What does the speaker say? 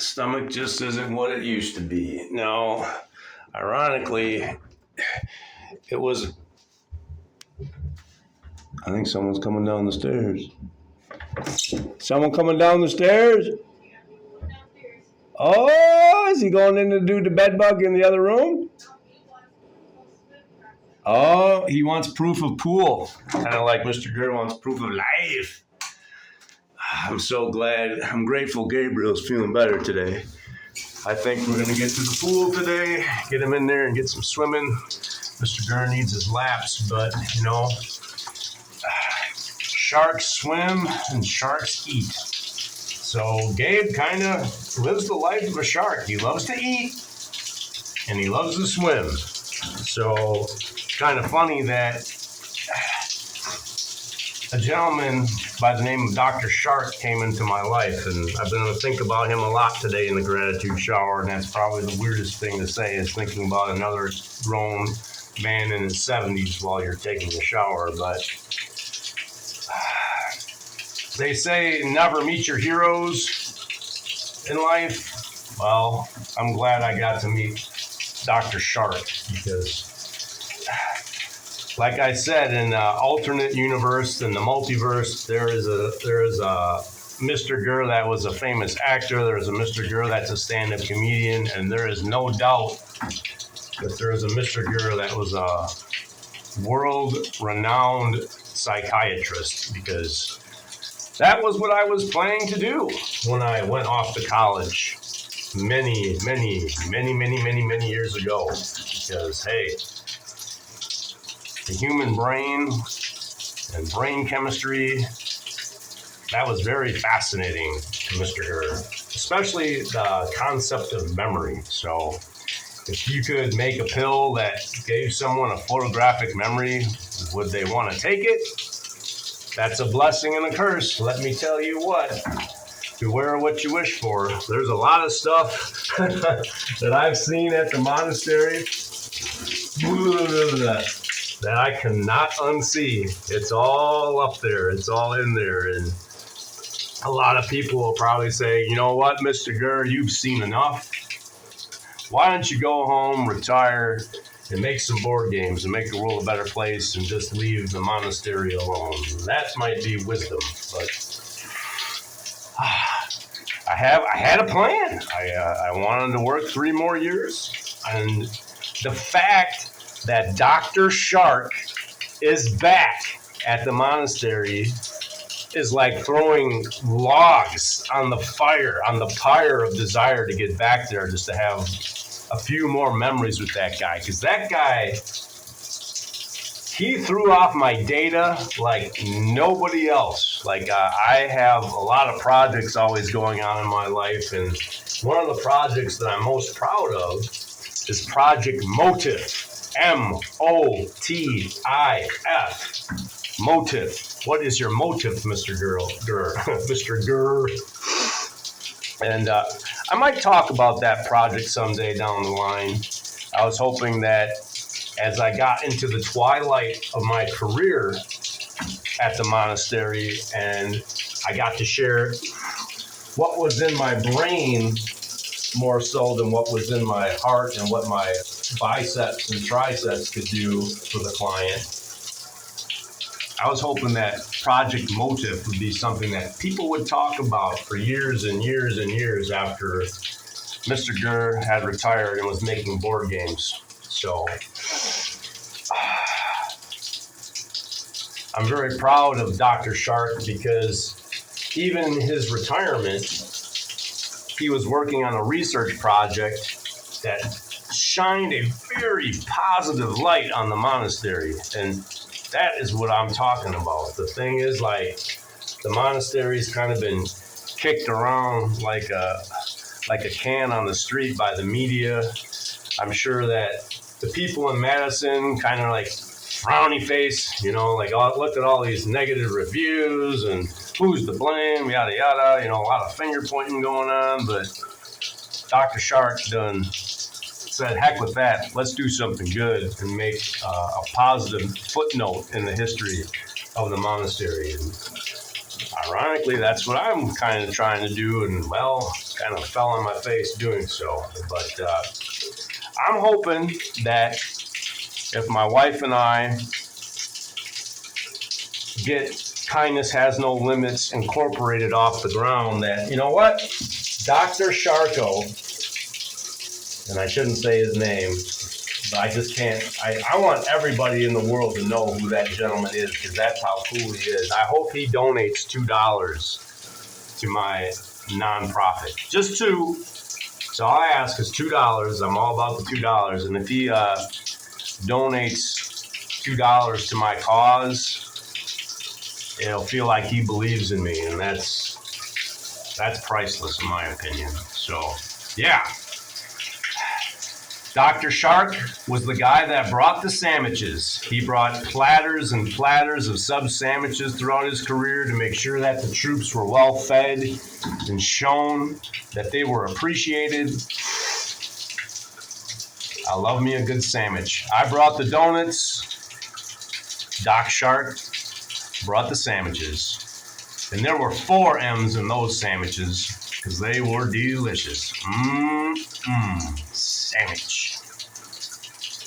stomach just isn't what it used to be. Now, ironically, it was. I think someone's coming down the stairs. Someone coming down the stairs? Oh, is he going in to do the bed bug in the other room? Oh, he wants proof of pool. Kind of like Mr. Gurr wants proof of life. I'm so glad. I'm grateful Gabriel's feeling better today. I think we're going to get to the pool today, get him in there and get some swimming. Mr. Gurr needs his laps, but, sharks swim and sharks eat. So Gabe kind of lives the life of a shark. He loves to eat and he loves to swim. So kind of funny that a gentleman by the name of Dr. Shark came into my life, and I've been going to think about him a lot today in the gratitude shower, and that's probably the weirdest thing to say is thinking about another grown man in his 70s while you're taking a shower. But they say never meet your heroes in life. Well, I'm glad I got to meet Dr. Shark because, like I said, in the alternate universe, in the multiverse, there is a Mr. Gurr that was a famous actor. There is a Mr. Gurr that's a stand-up comedian, and there is no doubt that there is a Mr. Gurr that was a world-renowned psychiatrist, because that was what I was planning to do when I went off to college many years ago. Because, hey, the human brain and brain chemistry, that was very fascinating to Mr. Gurr, especially the concept of memory. So if you could make a pill that gave someone a photographic memory, would they want to take it? That's a blessing and a curse. Let me tell you what. Beware what you wish for. There's a lot of stuff that I've seen at the monastery that I cannot unsee. It's all up there. It's all in there. And a lot of people will probably say, you know what, Mr. Gurr, you've seen enough. Why don't you go home, retire, and make some board games and make the world a better place and just leave the monastery alone? That might be wisdom, but I had a plan. I wanted to work 3 more years, and the fact that Dr. Shark is back at the monastery is like throwing logs on the pyre of desire to get back there, just to have a few more memories with that guy. Because that guy, he threw off my data like nobody else. Like I have a lot of projects always going on in my life, and one of the projects that I'm most proud of is Project M.O.T.I.F. M-O-T-I-F. M.O.T.I.F. What is your motive, Mr. Gurr? Mr. Gurr. And I might talk about that project someday down the line. I was hoping that as I got into the twilight of my career at the monastery and I got to share what was in my brain more so than what was in my heart and what my biceps and triceps could do for the client, I was hoping that Project M.O.T.I.F. would be something that people would talk about for years and years and years after Mr. Gurr had retired and was making board games. So I'm very proud of Dr. Shark because even in his retirement, he was working on a research project that shined a very positive light on the monastery. And that is what I'm talking about. The thing is, like, the monastery's kind of been kicked around like a can on the street by the media. I'm sure that the people in Madison kind of like frowny face, like, oh, look at all these negative reviews and who's to blame, yada, yada, a lot of finger pointing going on. But Dr. Shark done said, heck with that, let's do something good and make a positive footnote in the history of the monastery. And Ironically, that's what I'm kind of trying to do, and well, kind of fell on my face doing so. But I'm hoping that if my wife and I get Kindness Has No Limits incorporated off the ground, that, you know what, Dr. Sharko, and I shouldn't say his name, but I just can't. I want everybody in the world to know who that gentleman is, because that's how cool he is. I hope he donates $2 to my nonprofit. Just two. So all I ask is $2. I'm all about the $2. And if he donates $2 to my cause, it'll feel like he believes in me, and that's priceless in my opinion. So yeah. Dr. Shark was the guy that brought the sandwiches. He brought platters and platters of sub sandwiches throughout his career to make sure that the troops were well fed and shown that they were appreciated. I love me a good sandwich. I brought the donuts. Doc Shark brought the sandwiches. And there were 4 M's in those sandwiches because they were delicious. Sandwich.